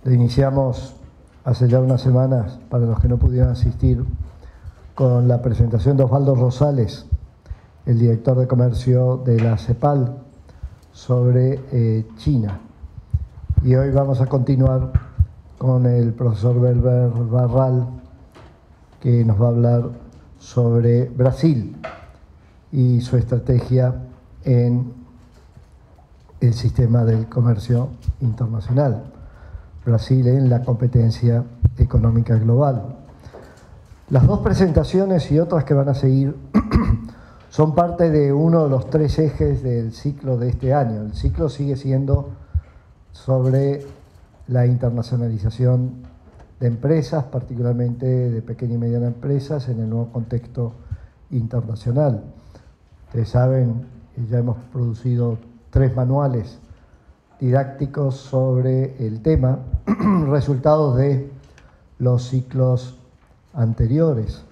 Lo iniciamos hace ya unas semanas, para los que no pudieron asistir, con la presentación de Osvaldo Rosales, el director de comercio de la CEPAL, sobre China. Y hoy vamos a continuar con el profesor Belver Barral, que nos va a hablar sobre Brasil y su estrategia en el sistema del comercio internacional. Brasil en la competencia económica global. Las dos presentaciones y otras que van a seguir son parte de uno de los tres ejes del ciclo de este año. El ciclo sigue siendo sobre la internacionalización de empresas, particularmente de pequeñas y medianas empresas, en el nuevo contexto internacional. Ustedes saben, ya hemos producido 3 manuales didácticos sobre el tema, resultados de los ciclos anteriores.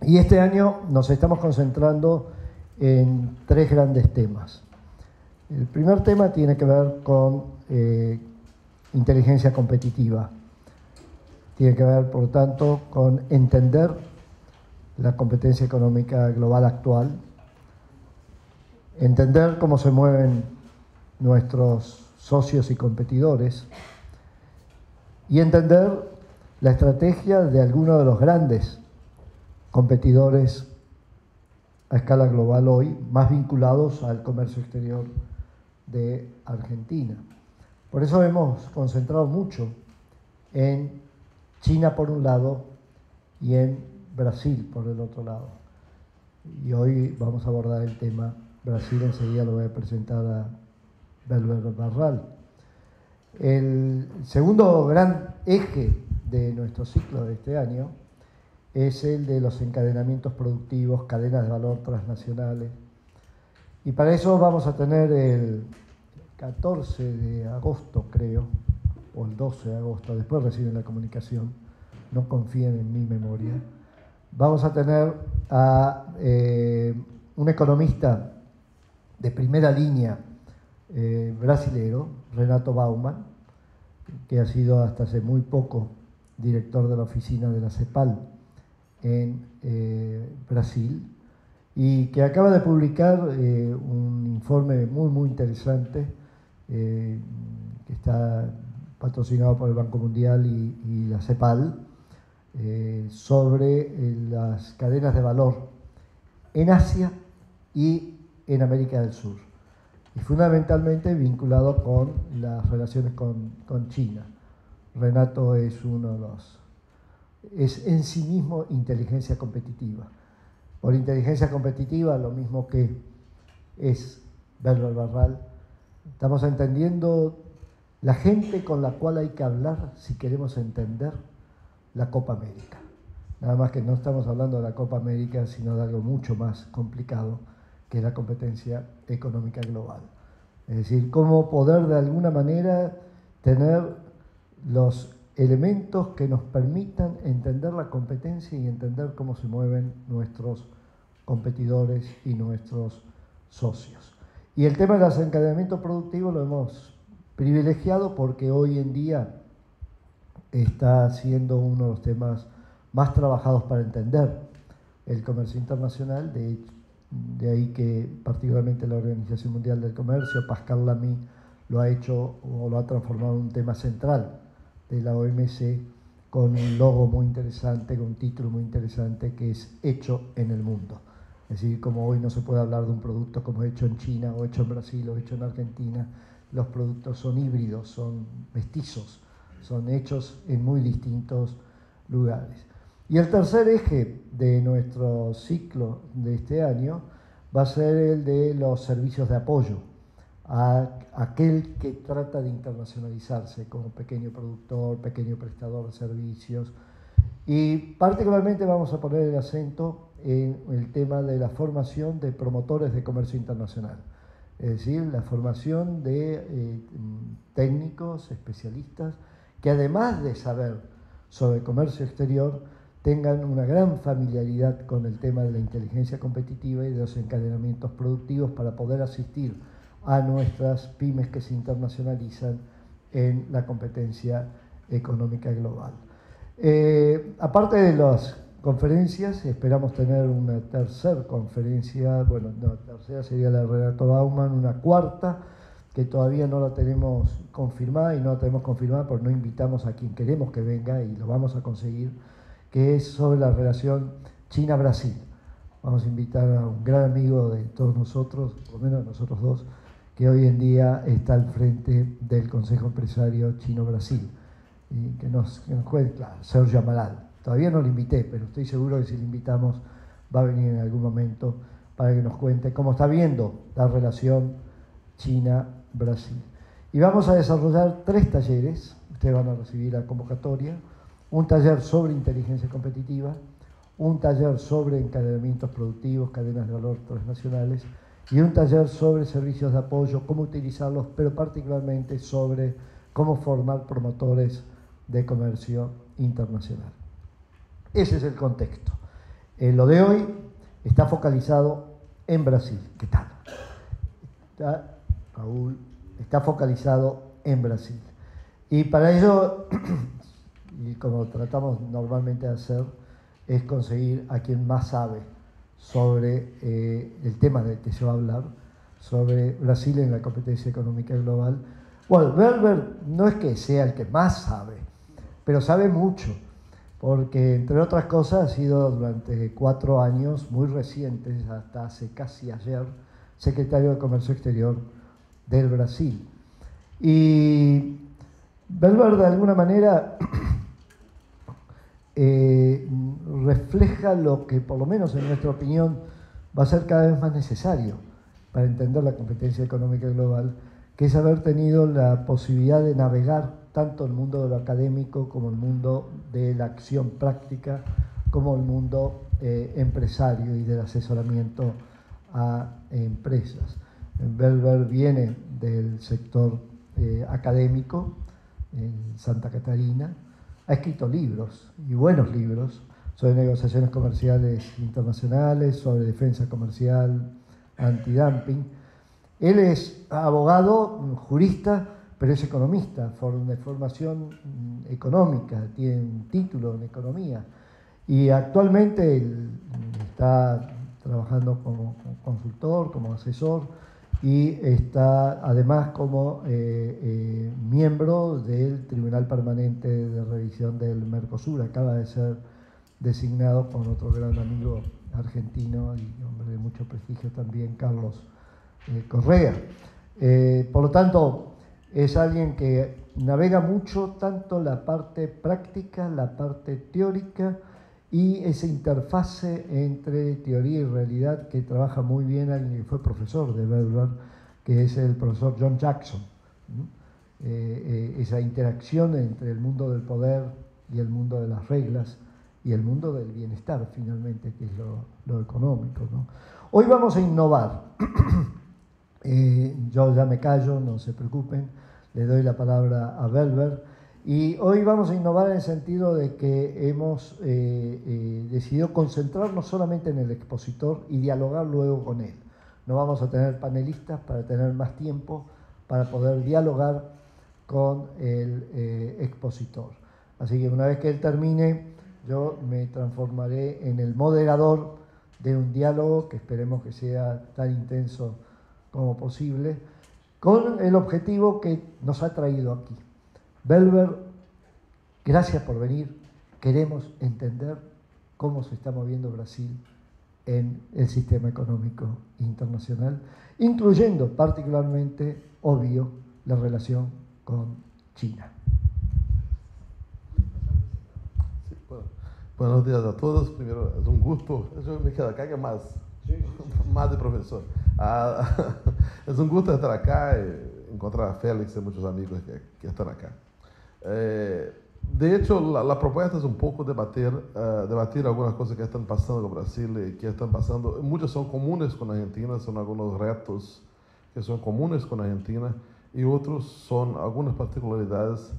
Y este año nos estamos concentrando en 3 grandes temas. El primer tema tiene que ver con inteligencia competitiva. Tiene que ver, por tanto, con entender la competencia económica global actual, entender cómo se mueven nuestros socios y competidores y entender la estrategia de algunos de los grandes competidores a escala global hoy, más vinculados al comercio exterior de Argentina. Por eso hemos concentrado mucho en China por un lado y en Brasil por el otro lado. Y hoy vamos a abordar el tema Brasil, enseguida lo voy a presentar a Belver Barral. El segundo gran eje de nuestro ciclo de este año es el de los encadenamientos productivos, cadenas de valor transnacionales. Y para eso vamos a tener el 14 de agosto, creo, o el 12 de agosto, después reciben la comunicación, no confíen en mi memoria. Vamos a tener a un economista de primera línea brasilero, Renato Bauman, que ha sido hasta hace muy poco director de la oficina de la CEPAL en Brasil, y que acaba de publicar un informe muy interesante que está patrocinado por el Banco Mundial y la CEPAL sobre las cadenas de valor en Asia y en América del Sur, y fundamentalmente vinculado con las relaciones con China. Renato es uno de los... es en sí mismo inteligencia competitiva. Por inteligencia competitiva, lo mismo que es Belver Barral, estamos entendiendo la gente con la cual hay que hablar si queremos entender la Copa América. Nada más que no estamos hablando de la Copa América, sino de algo mucho más complicado, que es la competencia económica global. Es decir, cómo poder de alguna manera tener los elementos que nos permitan entender la competencia y entender cómo se mueven nuestros competidores y nuestros socios. Y el tema de los encadenamientos productivos lo hemos privilegiado porque hoy en día está siendo uno de los temas más trabajados para entender el comercio internacional. De ahí que particularmente la Organización Mundial del Comercio, Pascal Lamy, lo ha hecho o lo ha transformado en un tema central de la OMC, con un logo muy interesante, con un título muy interesante, que es Hecho en el Mundo. Es decir, como hoy no se puede hablar de un producto como hecho en China, o hecho en Brasil, o hecho en Argentina, los productos son híbridos, son mestizos, son hechos en muy distintos lugares. Y el tercer eje de nuestro ciclo de este año va a ser el de los servicios de apoyo a aquel que trata de internacionalizarse como pequeño productor, pequeño prestador de servicios. Y particularmente vamos a poner el acento en el tema de la formación de promotores de comercio internacional. Es decir, la formación de técnicos, especialistas, que además de saber sobre comercio exterior, tengan una gran familiaridad con el tema de la inteligencia competitiva y de los encadenamientos productivos para poder asistir a nuestras pymes que se internacionalizan en la competencia económica global. Aparte de las conferencias, esperamos tener una tercera conferencia, bueno, no, la tercera sería la de Renato Bauman, una cuarta, que todavía no la tenemos confirmada y no la tenemos confirmada porque no invitamos a quien queremos que venga y lo vamos a conseguir, que es sobre la relación China-Brasil. Vamos a invitar a un gran amigo de todos nosotros, por lo menos de nosotros dos, que hoy en día está al frente del Consejo Empresario Chino-Brasil, y que nos juegue, claro, Sergio Amaral. Todavía no lo invité, pero estoy seguro que si lo invitamos va a venir en algún momento para que nos cuente cómo está viendo la relación China-Brasil. Y vamos a desarrollar 3 talleres, ustedes van a recibir la convocatoria, un taller sobre inteligencia competitiva, un taller sobre encadenamientos productivos, cadenas de valor transnacionales, y un taller sobre servicios de apoyo, cómo utilizarlos, pero particularmente sobre cómo formar promotores de comercio internacional. Ese es el contexto. Lo de hoy está focalizado en Brasil. ¿Qué tal? Raúl, está focalizado en Brasil. Y para ello, y como tratamos normalmente de hacer, es conseguir a quien más sabe sobre el tema del que se va a hablar, sobre Brasil en la competencia económica global. Bueno, Belver no es que sea el que más sabe, pero sabe mucho, porque entre otras cosas ha sido durante 4 años muy recientes, hasta hace casi ayer, secretario de Comercio Exterior del Brasil. Y Belver de alguna manera refleja lo que, por lo menos en nuestra opinión, va a ser cada vez más necesario para entender la competencia económica global, que es haber tenido la posibilidad de navegar tanto el mundo de lo académico como el mundo de la acción práctica, como el mundo empresario y del asesoramiento a empresas. Belver viene del sector académico en Santa Catarina, ha escrito libros, y buenos libros, sobre negociaciones comerciales internacionales, sobre defensa comercial, antidumping. Él es abogado, jurista, pero es economista, de formación económica, tiene un título en economía. Y actualmente él está trabajando como consultor, como asesor, y está además como miembro del Tribunal Permanente de Revisión del Mercosur. Acaba de ser designado con otro gran amigo argentino y hombre de mucho prestigio también, Carlos Correa. Por lo tanto, es alguien que navega mucho tanto la parte práctica, la parte teórica, y esa interfase entre teoría y realidad que trabaja muy bien alguien que fue profesor de Belver, que es el profesor John Jackson. Esa interacción entre el mundo del poder y el mundo de las reglas y el mundo del bienestar, finalmente, que es lo económico, ¿no? Hoy vamos a innovar. Yo ya me callo, no se preocupen, le doy la palabra a Belver. Y hoy vamos a innovar en el sentido de que hemos decidido concentrarnos solamente en el expositor y dialogar luego con él. No vamos a tener panelistas para tener más tiempo para poder dialogar con el expositor. Así que una vez que él termine, yo me transformaré en el moderador de un diálogo que esperemos que sea tan intenso como posible, con el objetivo que nos ha traído aquí. Belver, gracias por venir. Queremos entender cómo se está moviendo Brasil en el sistema económico internacional, incluyendo particularmente, obvio, la relación con China. Sí, bueno. Buenos días a todos. Primero, es un gusto. Yo me quedo acá que más, más de profesor. Es un gusto estar acá y encontrar a Félix y muchos amigos que están acá. De hecho, la propuesta es un poco debatir algunas cosas que están pasando con Brasil y que están pasando. Muchas son comunes con Argentina, son algunos retos que son comunes con Argentina y otros son algunas particularidades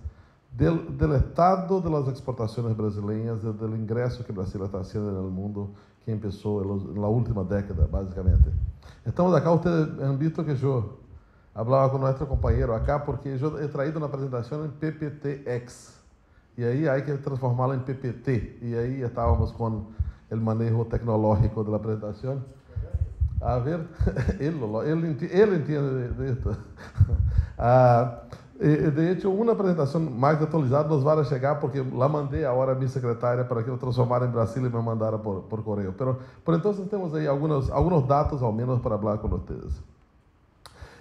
del estado de las exportaciones brasileñas, del ingreso que Brasil está haciendo en el mundo, que empezó en la última década, básicamente. Estamos acá, ustedes han visto que yo hablaba con nuestro compañero acá porque yo he traído una presentación en PPTX y ahí hay que transformarla en PPT y ahí estábamos con el manejo tecnológico de la presentación. A ver, él entiende de esto. De hecho, una presentación más actualizada nos va a llegar porque la mandé ahora a mi secretaria para que lo transformara en Brasil y me mandara por correo. Pero por entonces tenemos ahí algunos datos al menos para hablar con ustedes.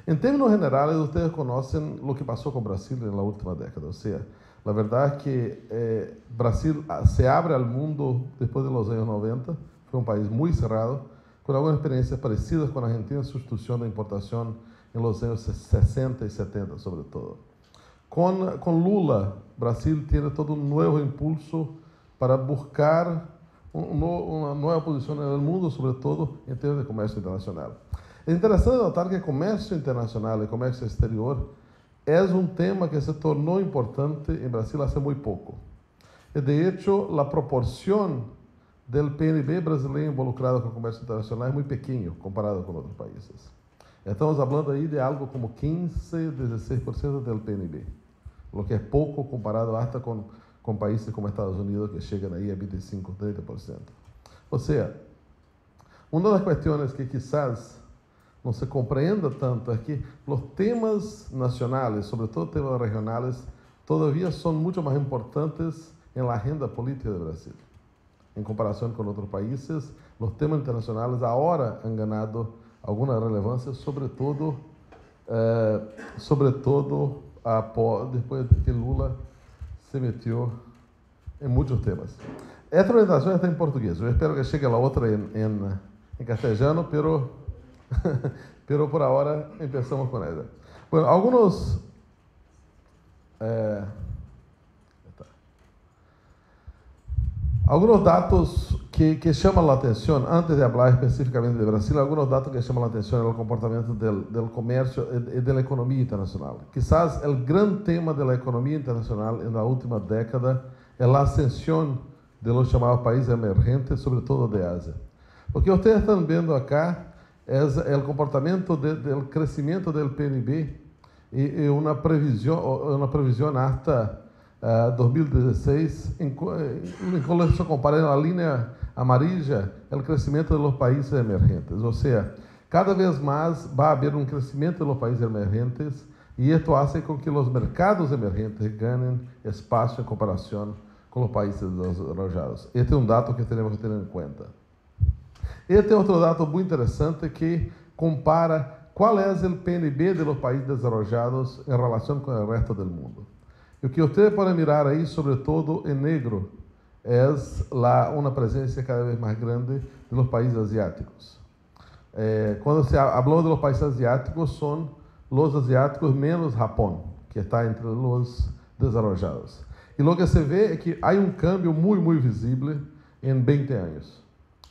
En términos generales, ustedes conocen lo que pasó con Brasil en la última década. O sea, la verdad es que Brasil se abre al mundo después de los años 90. Fue un país muy cerrado, con algunas experiencias parecidas con Argentina en sustitución de importación en los años 60 y 70 sobre todo. Con Lula, Brasil tiene todo un nuevo impulso para buscar una nueva posición en el mundo, sobre todo en términos de comercio internacional. Es interesante notar que el comercio internacional, el comercio exterior, es un tema que se tornó importante en Brasil hace muy poco. De hecho, la proporción del PNB brasileño involucrado con el comercio internacional es muy pequeño comparado con otros países. Estamos hablando ahí de algo como 15-16% del PNB, lo que es poco comparado hasta con países como Estados Unidos que llegan ahí a 25-30%. O sea, una de las cuestiones que quizás no se comprenda tanto es que los temas nacionales, sobre todo temas regionales, todavía son mucho más importantes en la agenda política de Brasil. En comparación con otros países, los temas internacionales ahora han ganado alguna relevancia, sobre todo después de que Lula se metió en muchos temas. Esta presentación está en portugués. Yo espero que llegue la otra en castellano, pero por ahora empezamos con ella. Bueno, algunos datos que llaman la atención, antes de hablar específicamente de Brasil, algunos datos que llaman la atención en el comportamiento del comercio y de la economía internacional. Quizás el gran tema de la economía internacional en la última década es la ascensión de los llamados países emergentes, sobre todo de Asia. Lo que ustedes están viendo acá es el comportamiento del crecimiento del PNB y una previsión hasta 2016, cuando se compara en la línea amarilla el crecimiento de los países emergentes. O sea, cada vez más va a haber un crecimiento de los países emergentes y esto hace con que los mercados emergentes ganen espacio en comparación con los países desarrollados. Este es un dato que tenemos que tener en cuenta. Este es otro dato muy interesante que compara cuál es el PNB de los países desarrollados en relación con el resto del mundo. Y lo que ustedes pueden mirar ahí, sobre todo en negro, es una presencia cada vez más grande de los países asiáticos. Cuando se habló de los países asiáticos, son los asiáticos menos Japón, que está entre los desarrollados. Y lo que se ve es que hay un cambio muy, muy visible en 20 años.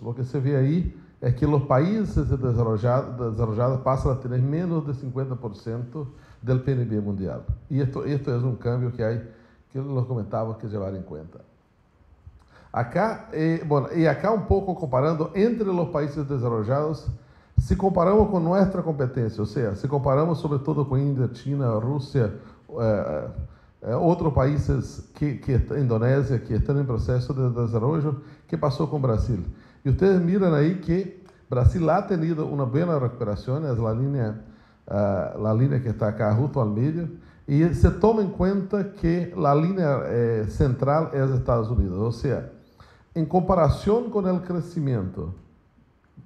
Lo que se ve ahí es que los países desarrollados pasan a tener menos de 50% del PNB mundial. Y esto es un cambio que hay, que los comentaba que llevar en cuenta. Acá, acá un poco comparando entre los países desarrollados, si comparamos con nuestra competencia, o sea, si comparamos sobre todo con India, China, Rusia, otros países Indonesia, que están en proceso de desarrollo, ¿qué pasó con Brasil? Y ustedes miran ahí que Brasil ha tenido una buena recuperación, es la línea que está acá justo al medio, y se toma en cuenta que la línea central es Estados Unidos. O sea, en comparación con el crecimiento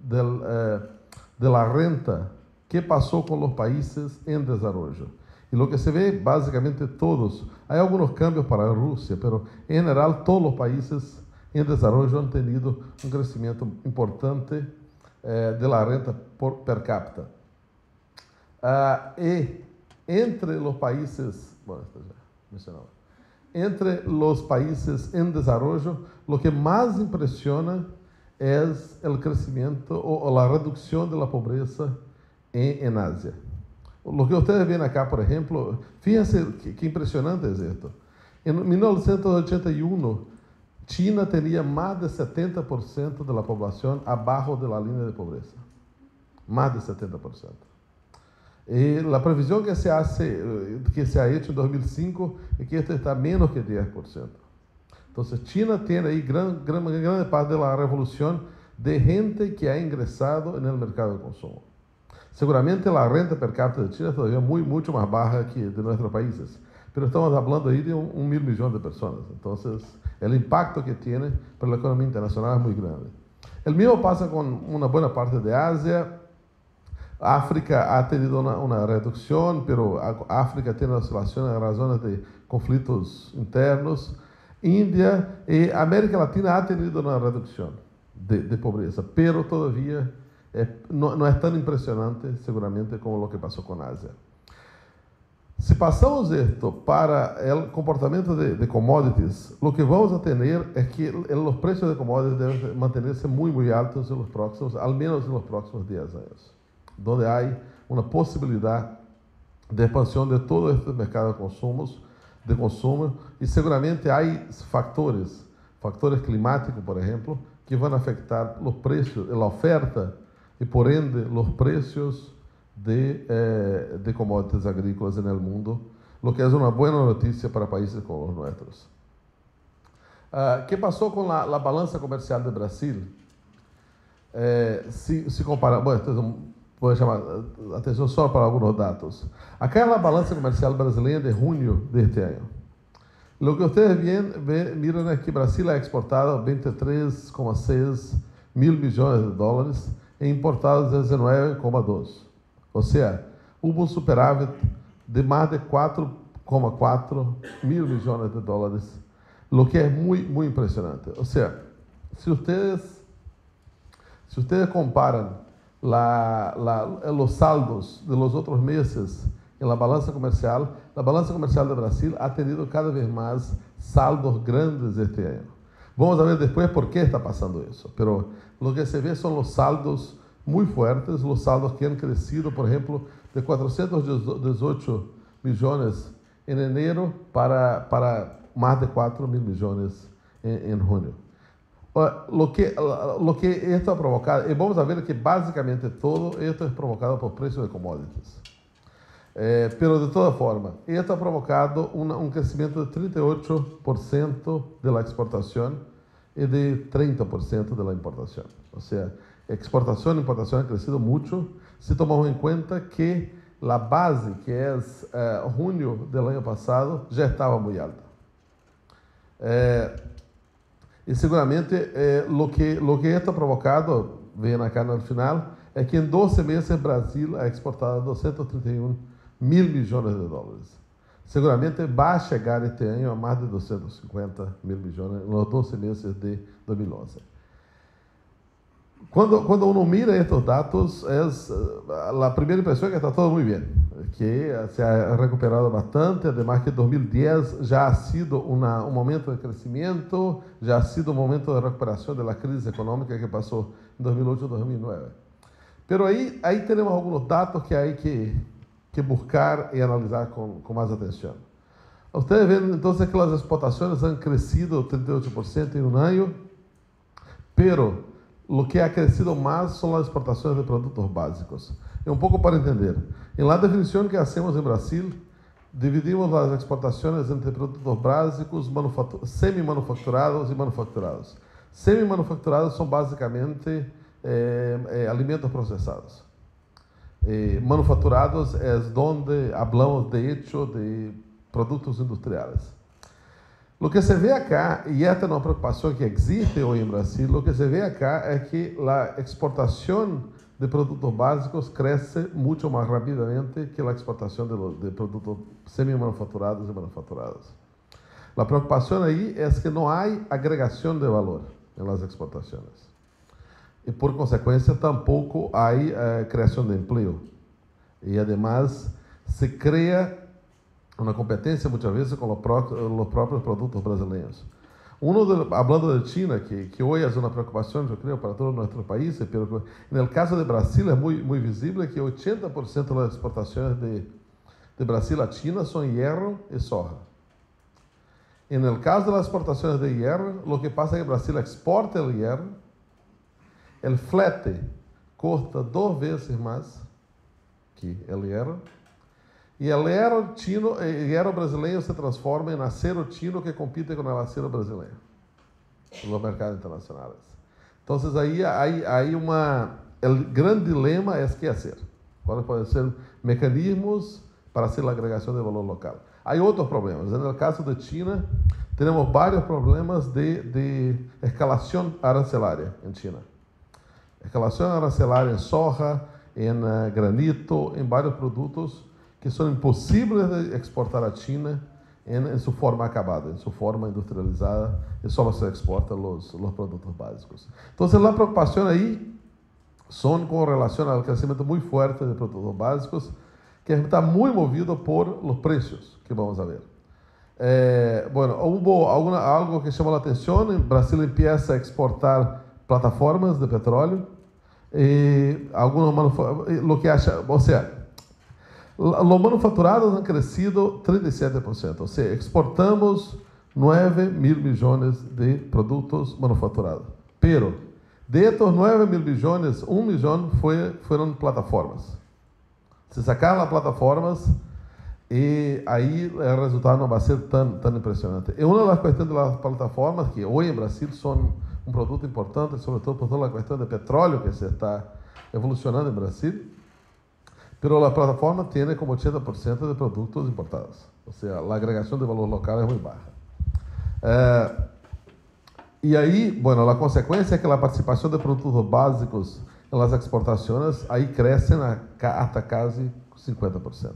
de la renta, ¿qué pasó con los países en desarrollo? Y lo que se ve básicamente todos, hay algunos cambios para Rusia, pero en general todos los países en desarrollo han tenido un crecimiento importante de la renta per cápita. Y entre los países, bueno, esto ya mencionaba, entre los países en desarrollo, lo que más impresiona es el crecimiento o la reducción de la pobreza en Asia. Lo que ustedes ven acá, por ejemplo, fíjense que impresionante es esto. En 1981, China tenía más de 70% de la población abajo de la línea de pobreza. Más de 70%. La previsión que se ha hecho en 2005 es que esto está menos que 10%. Entonces, China tiene ahí gran parte de la revolución de gente que ha ingresado en el mercado de consumo. Seguramente la renta per cápita de China es todavía mucho más baja que de nuestros países, pero estamos hablando ahí de 1.000 millones de personas. Entonces, el impacto que tiene para la economía internacional es muy grande. El mismo pasa con una buena parte de Asia. África ha tenido una reducción, pero África tiene oscilaciones a razones de conflictos internos. India y América Latina ha tenido una reducción de pobreza, pero todavía no es tan impresionante seguramente como lo que pasó con Asia. Si pasamos esto para el comportamiento de commodities, lo que vamos a tener es que los precios de commodities deben mantenerse muy altos al menos en los próximos 10 años, donde hay una posibilidad de expansión de todo este mercado de consumo, y seguramente hay factores climáticos, por ejemplo, que van a afectar los precios, la oferta y por ende los precios de commodities agrícolas en el mundo, lo que es una buena noticia para países como los nuestros. ¿Qué pasó con la balanza comercial de Brasil? Si comparamos, bueno, esto voy a llamar atención solo para algunos datos. Acá es la balanza comercial brasileña de junio de este año. Lo que ustedes miran es que Brasil ha exportado 23,6 mil millones de dólares e importado 19,2. O sea, hubo un superávit de más de 4,4 mil millones de dólares, lo que es muy impresionante. O sea, si ustedes comparan los saldos de los otros meses en la balanza comercial de Brasil ha tenido cada vez más saldos grandes este año. Vamos a ver después por qué está pasando eso, pero lo que se ve son los saldos muy fuertes, los saldos que han crecido, por ejemplo, de 418 millones en enero para más de 4 mil millones en junio. Lo que esto ha provocado, y vamos a ver que básicamente todo esto es provocado por precios de commodities. Pero de toda forma, esto ha provocado un crecimiento de 38% de la exportación y de 30% de la importación. O sea, exportación e importación han crecido mucho si tomamos en cuenta que la base, que es junio del año pasado, ya estaba muy alta. Y seguramente lo que esto ha provocado, ven acá no final, es que en 12 meses Brasil ha exportado 231 mil millones de dólares. Seguramente va a llegar este año a más de 250 mil millones en los 12 meses de 2011. Cuando uno mira estos datos, la primera impresión es que está todo muy bien, que se ha recuperado bastante, además que 2010 ya ha sido un momento de crecimiento, ya ha sido un momento de recuperación de la crisis económica que pasó en 2008-2009. Pero ahí tenemos algunos datos que hay que buscar y analizar con más atención. Ustedes ven entonces que las exportaciones han crecido 38% en un año, pero lo que ha crecido más son las exportaciones de productos básicos. Y un poco para entender, en la definición que hacemos en Brasil, dividimos las exportaciones entre productos básicos, semi-manufacturados y manufacturados. Semi-manufacturados son básicamente alimentos procesados. Manufacturados es donde hablamos de hecho de productos industriales. Lo que se ve acá, y esta es una preocupación que existe hoy en Brasil, lo que se ve acá es que la exportación de productos básicos crece mucho más rápidamente que la exportación de productos semi-manufacturados y manufacturados. La preocupación ahí es que no hay agregación de valor en las exportaciones. Y por consecuencia tampoco hay creación de empleo. Y además se crea una competencia muchas veces con los propios productos brasileños. Hablando de China, que hoy es una preocupación, yo creo, para todos nuestros países, pero en el caso de Brasil es muy visible que 80% de las exportaciones de Brasil a China son hierro y soja. En el caso de las exportaciones de hierro, lo que pasa es que Brasil exporta el hierro, el flete cuesta 2 veces más aqui el hierro. E el hierro chino, el hierro brasileño se transforma em acero chino que compite com o acero brasileño nos mercados internacionais. Então, aí o grande dilema é o que fazer. Quais podem ser mecanismos para fazer a agregação de valor local? Há outros problemas. No caso de China, temos vários problemas de escalação arancelária em China. Escalação arancelária em soja, em granito, em vários produtos que são impossíveis de exportar à China em sua forma acabada, em sua forma industrializada, e só se exporta os produtos básicos. Então, a preocupação aí são com relação ao crescimento muito forte de produtos básicos, que está muito movido por os preços que vamos a ver. Houve algo que chamou a atenção. O Brasil empieza a exportar plataformas de petróleo e os manufaturados han crescido 37%, ou seja, exportamos 9 mil millones de produtos manufaturados. Pero de estos 9 mil millones, 1 millón fueron plataformas. Se sacaram as plataformas e aí o resultado não vai ser tão impressionante. E uma das questões das plataformas, que hoje em Brasil são um produto importante, sobretudo por toda a questão de petróleo que se está evolucionando em Brasil, pero a plataforma tem como 80% de produtos importados. Ou seja, a agregação de valor local é muito baixa. E aí, a consequência é que a participação de produtos básicos nas exportações aí crescem até quase 50%.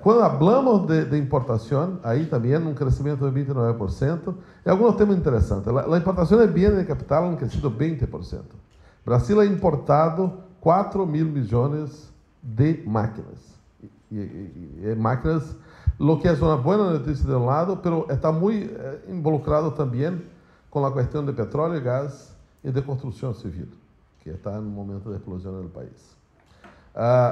Quando falamos de importação, aí também um crescimento de 29%. E alguns temas interessantes. A importação de bens de capital ha crescido 20%. Brasil ha importado 4 mil millones de máquinas. Y máquinas, lo que es una buena noticia de un lado, pero está muy involucrado también con la cuestión de petróleo y gas y de construcción civil, que está en un momento de explosión en el país.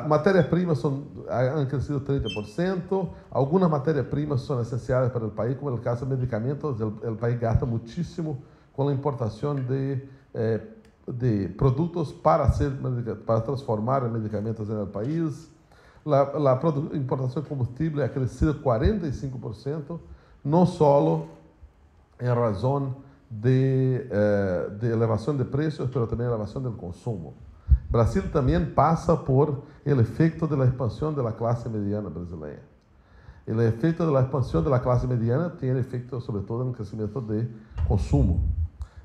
Matérias-primas han crecido 30%. Algunas matérias-primas son esenciales para el país, como en el caso de medicamentos. El país gasta muchísimo con la importación de produtos para transformar en medicamentos en el país. La importación de combustible ha crecido 45%, no solo en razón de elevación de precios, pero también elevación del consumo. Brasil también pasa por el efecto de la expansión de la clase mediana brasileña. El efecto de la expansión de la clase mediana tiene efecto sobre todo en el crecimiento de consumo.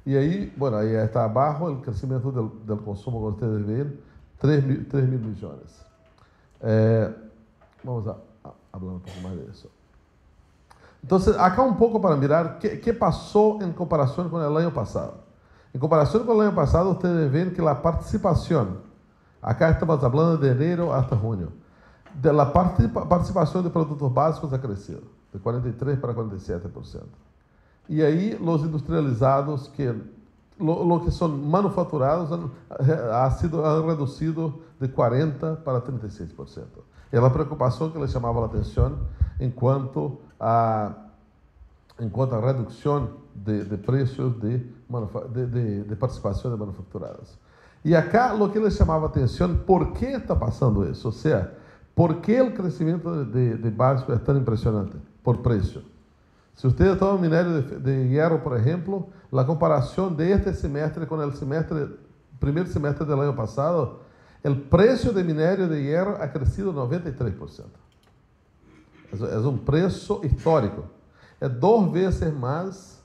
Y ahí, ahí está abajo el crecimiento del consumo, como ustedes ven, 3 mil millones. Vamos a hablar un poco más de eso. Entonces, acá un poco para mirar qué pasó en comparación con el año pasado. En comparación con el año pasado, ustedes ven que la participación, acá estamos hablando de enero hasta junio, de la participación de productos básicos ha crecido, de 43% para 47%. E aí, os industrializados, lo que são manufaturados, han reduzido de 40% para 36%. E a preocupação que les chamava a atenção enquanto a redução de preços de participação de manufaturadas. E acá, o que les chamava a atenção, por que está passando isso? Ou seja, por que o crescimento de básico é tão impressionante? Por preço. Si ustedes toman minerio de hierro, por ejemplo, la comparación de este semestre con el primer semestre del año pasado, el precio de minerio de hierro ha crecido 93%. Es un precio histórico. Es 2 veces más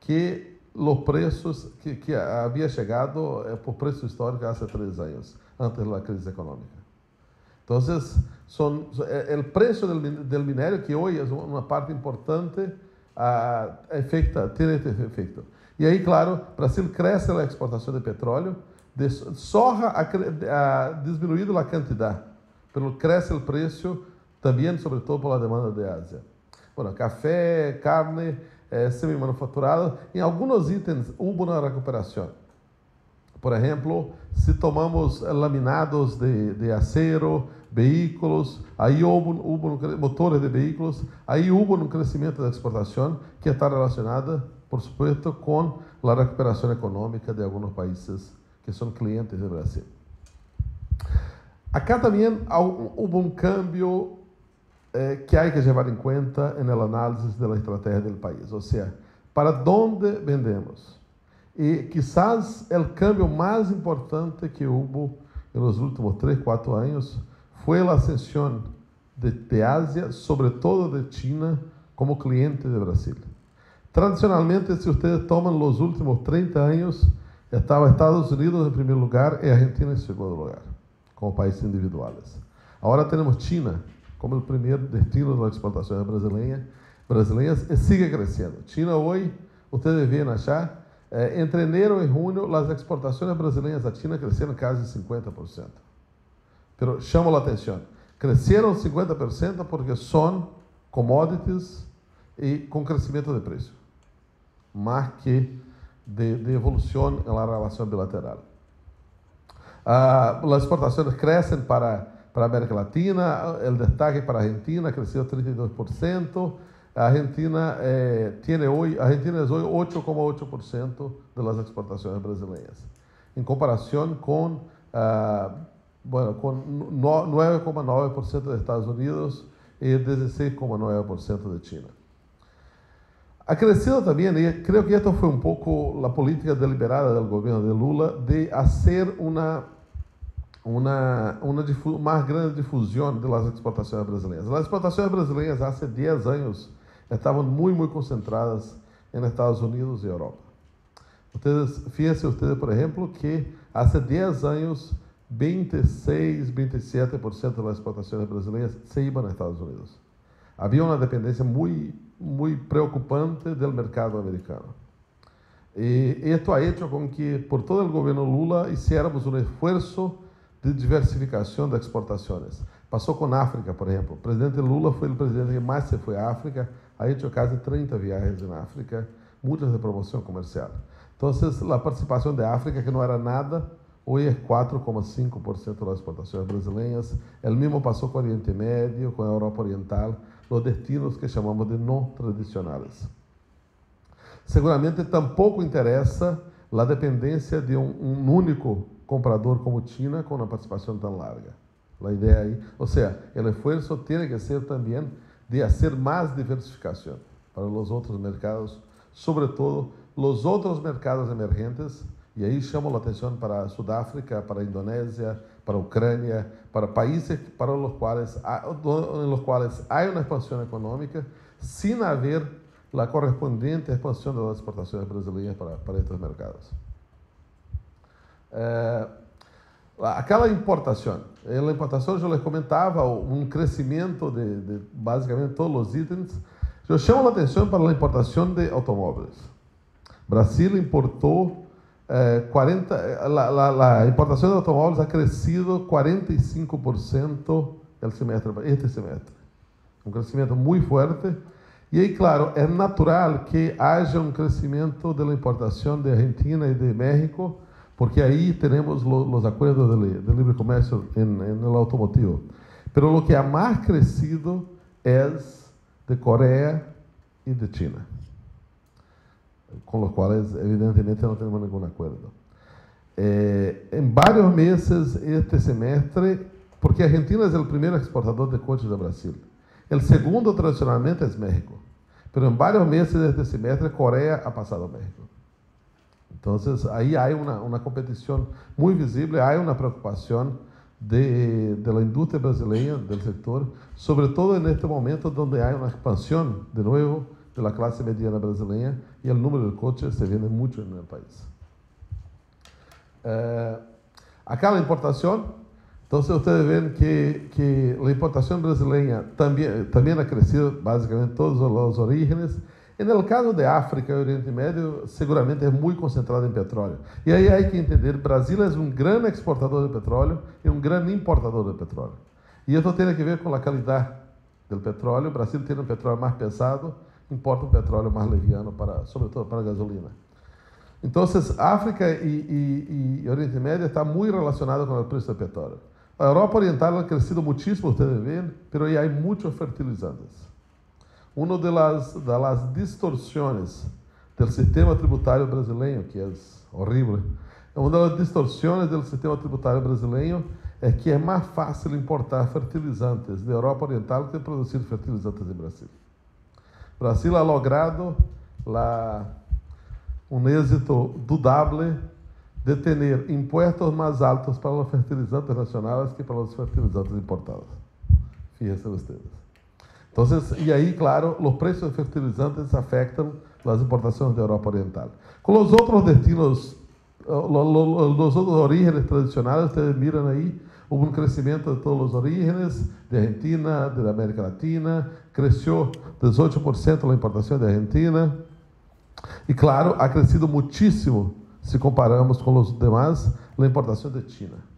que los precios que había llegado por precio histórico hace 3 años, antes de la crisis económica. Entonces, el precio del minerio, que hoy es una parte importante, tiene este efecto. Y ahí, claro, Brasil crece la exportación de petróleo, de soja ha disminuido la cantidad, pero crece el precio también, sobre todo por la demanda de Asia. Café, carne, semi-manufacturado, en algunos ítems hubo una recuperación. Por ejemplo, si tomamos laminados de acero, vehículos, ahí hubo motores de vehículos, ahí hubo un crecimiento de exportación que está relacionada, por supuesto, con la recuperación económica de algunos países que son clientes de Brasil. Acá también hubo un cambio que hay que llevar en cuenta en el análisis de la estrategia del país. O sea, ¿para dónde vendemos? Y quizás el cambio más importante que hubo en los últimos 3, 4 años fue la ascensión de Asia, sobre todo de China, como cliente de Brasil. Tradicionalmente, si ustedes toman los últimos 30 años, estaba Estados Unidos en primer lugar y Argentina en segundo lugar, como países individuales. Ahora tenemos China como el primer destino de las exportaciones brasileñas y sigue creciendo. China hoy, ustedes ven allá, entre enero y junio, las exportaciones brasileñas a China crecieron casi 50%. Pero llamo la atención, crecieron 50% porque son commodities y con crecimiento de precio, más que de evolución en la relación bilateral. Las exportaciones crecen para América Latina, el destaque para Argentina creció 32%. Argentina es hoy 8,8% de las exportaciones brasileñas, en comparación con 9,9% de Estados Unidos y 16,9% de China. Ha crecido también, y creo que esto fue un poco la política deliberada del gobierno de Lula, de hacer una más grande difusión de las exportaciones brasileñas. Las exportaciones brasileñas hace 10 años estaban muy concentradas en Estados Unidos y Europa. Fíjense ustedes, por ejemplo, que hace 10 años 26, 27% de las exportaciones brasileñas se iban a Estados Unidos. Había una dependencia muy preocupante del mercado americano. Y esto ha hecho con que, por todo el gobierno Lula, hiciéramos un esfuerzo de diversificación de exportaciones. Pasó con África, por ejemplo. El presidente Lula fue el presidente que más se fue a África, ha hecho casi 30 viajes en África, muchas de promoción comercial. Entonces, la participación de África, que no era nada, hoy es 4,5% de las exportaciones brasileñas. El mismo pasó con Oriente Medio, con Europa Oriental, los destinos que llamamos de no tradicionales. Seguramente tampoco interesa la dependencia de un único comprador como China con una participación tan larga. La idea ahí, o sea, el esfuerzo tiene que ser también de hacer más diversificación para los otros mercados, sobre todo los otros mercados emergentes, y ahí llamo la atención para Sudáfrica, para Indonesia, para Ucrania, para países en los cuales hay una expansión económica sin haber la correspondiente expansión de las exportaciones brasileñas para estos mercados. Acá la importación. En la importación yo les comentaba un crecimiento de básicamente todos los ítems. Yo llamo la atención para la importación de automóviles. Brasil importó la importación de automóviles ha crecido 45% este semestre. Un crecimiento muy fuerte. Y ahí, claro, es natural que haya un crecimiento de la importación de Argentina y de México, porque ahí tenemos los acuerdos de libre comercio en el automotivo. Pero lo que ha más crecido es de Corea y de China, con los cuales evidentemente no tenemos ningún acuerdo. En varios meses este semestre, porque Argentina es el primer exportador de coches de Brasil. El segundo tradicionalmente es México, pero en varios meses de este semestre Corea ha pasado a México. Entonces ahí hay una competición muy visible, hay una preocupación de la industria brasileña, del sector, sobre todo en este momento donde hay una expansión de nuevo de la clase mediana brasileña y el número de coches se vende mucho en el país. Acá la importación, entonces ustedes ven que la importación brasileña también ha crecido básicamente en todos los orígenes. En el caso de África y Oriente Medio, seguramente es muy concentrado en petróleo. Y ahí hay que entender, Brasil es un gran exportador de petróleo y un gran importador de petróleo. Y esto tiene que ver con la calidad del petróleo. Brasil tiene un petróleo más pesado, importa un petróleo más liviano, sobre todo para gasolina. Entonces, África y Oriente Medio está muy relacionado con el precio del petróleo. La Europa Oriental ha crecido muchísimo, ustedes ven, pero ahí hay muchos fertilizantes. Una de las distorsiones del sistema tributario brasileño, que es horrible, una de las distorsiones del sistema tributario brasileño é que é mais fácil importar fertilizantes da Europa Oriental que produzir fertilizantes em Brasil. Brasil ha logrado um êxito dudável de ter impuestos mais altos para os fertilizantes nacionais que para os fertilizantes importados. Fíjense ustedes. Então, e aí, claro, os preços de fertilizantes afetam as importações da Europa Oriental. Com os outros destinos, os outros orígenes tradicionais, ustedes miram aí, houve um crescimento de todos os orígenes, de Argentina, da América Latina, cresceu 18% a importação da Argentina, e claro, ha crescido muitíssimo, se comparamos com os demais, a importação de China.